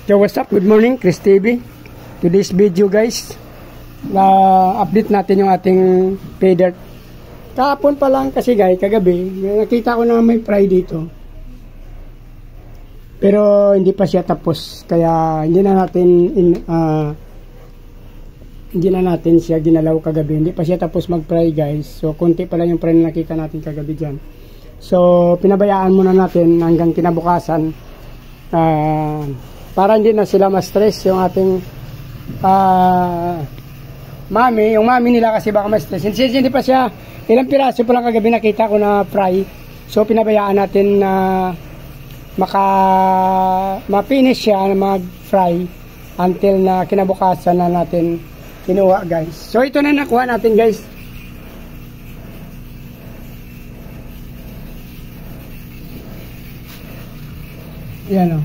So what's up? Good morning, Chris TV. Today's video guys, update natin yung ating pay dirt. Kahapon pa lang kasi guys, kagabi, nakita ko na may fry dito. Pero hindi pa siya tapos, kaya hindi na natin siya ginalaw kagabi. Hindi pa siya tapos mag-fry guys. So konti pa lang yung fry na nakita natin kagabi dyan. So pinabayaan muna natin hanggang kinabukasan. Para hindi na sila ma-stress yung ating yung mami nila kasi baka ma-stress. Hindi pa siya, ilang piraso pa lang kagabi nakita ko na fry. So pinabayaan natin na ma-finish siya na mag-fry until na kinabukasan na natin kinuha guys. So ito na nakuha natin guys. Yan o.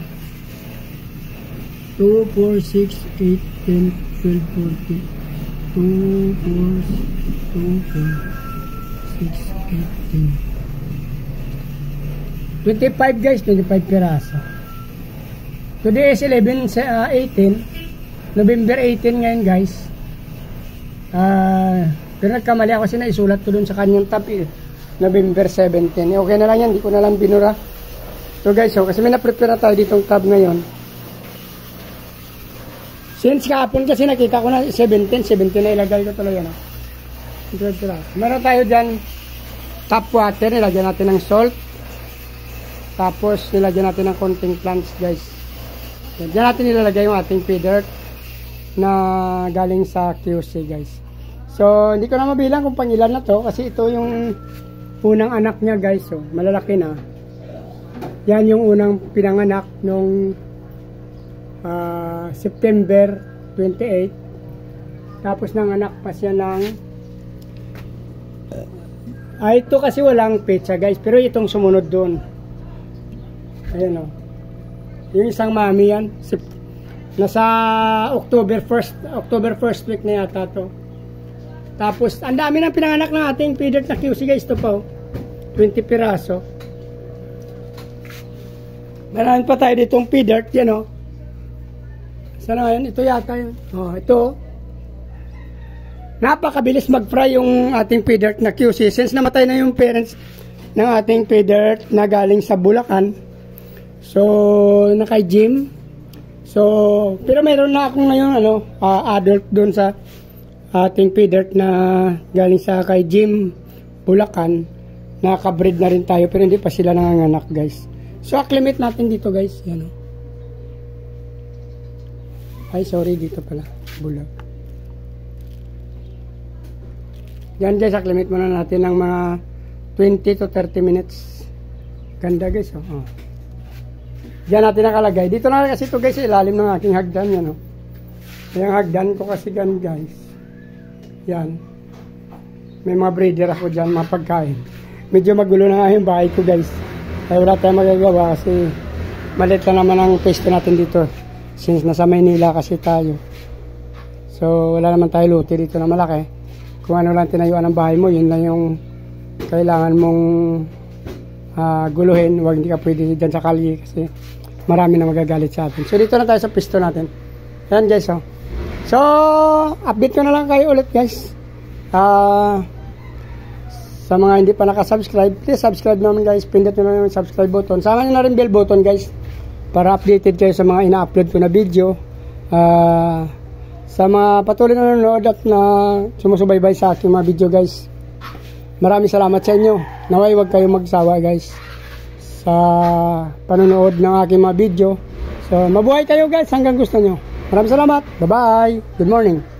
2, 4, 6, 8, 10, 12, 14. 2, 4, 2, 4, 6, 8, 10. 25 guys, 25 piraso. Today is 18, November 18 ngayon guys. Pero nagkamali ako kasi naisulat ko dun sa kanyang tab November 17. Okay na lang yan, hindi ko na lang binura. So guys, kasi may na-prepare na tayo ditong tab ngayon. Since kahapon kasi nakita ko na 17 na ilagay ko tuloy yan. Meron tayo dyan tap water, nilagyan natin ng salt. Tapos nilagyan natin ng konting plants guys. Diyan natin nilalagay yung ating pay dirt na galing sa QC guys. So hindi ko na mabilang kung pangilan na to kasi ito yung unang anak niya guys. So malalaki na. Yan yung unang pinanganak nung September 28. Tapos nanganak pa siya ng ito kasi walang petsa guys, pero itong sumunod doon. Ayan o. Yung isang mami yan. Nasa October 1st week na yata to. Tapos ang dami ng pinanganak ng ating pay dirt na QC guys. Ito pa o. 20 piraso. Meron pa tayo ditong pay dirt yan o. Sana yun, ito yata yun. Oh, ito. Napakabilis mag-fry yung ating pay dirt na QC. Since namatay na yung parents ng ating pay dirt na galing sa Bulacan. So, nakay gym. So, pero mayroon na akong ngayon adult doon sa ating pay dirt na galing sa kay gym Bulacan. Nakaka-breed na rin tayo pero hindi pa sila nanganganak guys. So, acclimate natin dito guys. Yan o. Ay, sorry, dito pala. Bulag. Yan guys, acclimate muna natin ng mga 20 to 30 minutes. Ganda guys, oh. Diyan natin nakalagay. Dito na kasi ito guys, ilalim ng aking hagdan. Yan, oh. Yung hagdan ko kasi gan guys. Yan. May mga breeder ako dyan, mga pagkain. Medyo magulo na nga yung bahay ko guys. Kaya wala tayong magagawa kasi maliit na naman ang pwesto natin dito. Since nasa Maynila kasi tayo. So wala naman tayo lote dito na malaki. Kung ano lang tinayuan ng bahay mo, yun lang yung kailangan mong guluhin. Huwag hindi ka pwede dyan sa kalye kasi marami na magagalit sa atin. So dito na tayo sa pisto natin. Yan guys oh. So update ko na lang kayo ulit guys. Sa mga hindi pa nakasubscribe, please subscribe naman guys. Pindot nyo lang yung subscribe button. Sama nyo na rin bell button guys para updated kayo sa mga ina-upload ko na video. Sa mga patuloy na nanonood at na sumusubaybay sa aking mga video guys, maraming salamat sa inyo. Naway huwag kayong magsawa guys sa panonood ng aking mga video. So mabuhay kayo guys hanggang gusto nyo. Maraming salamat. Bye bye. Good morning.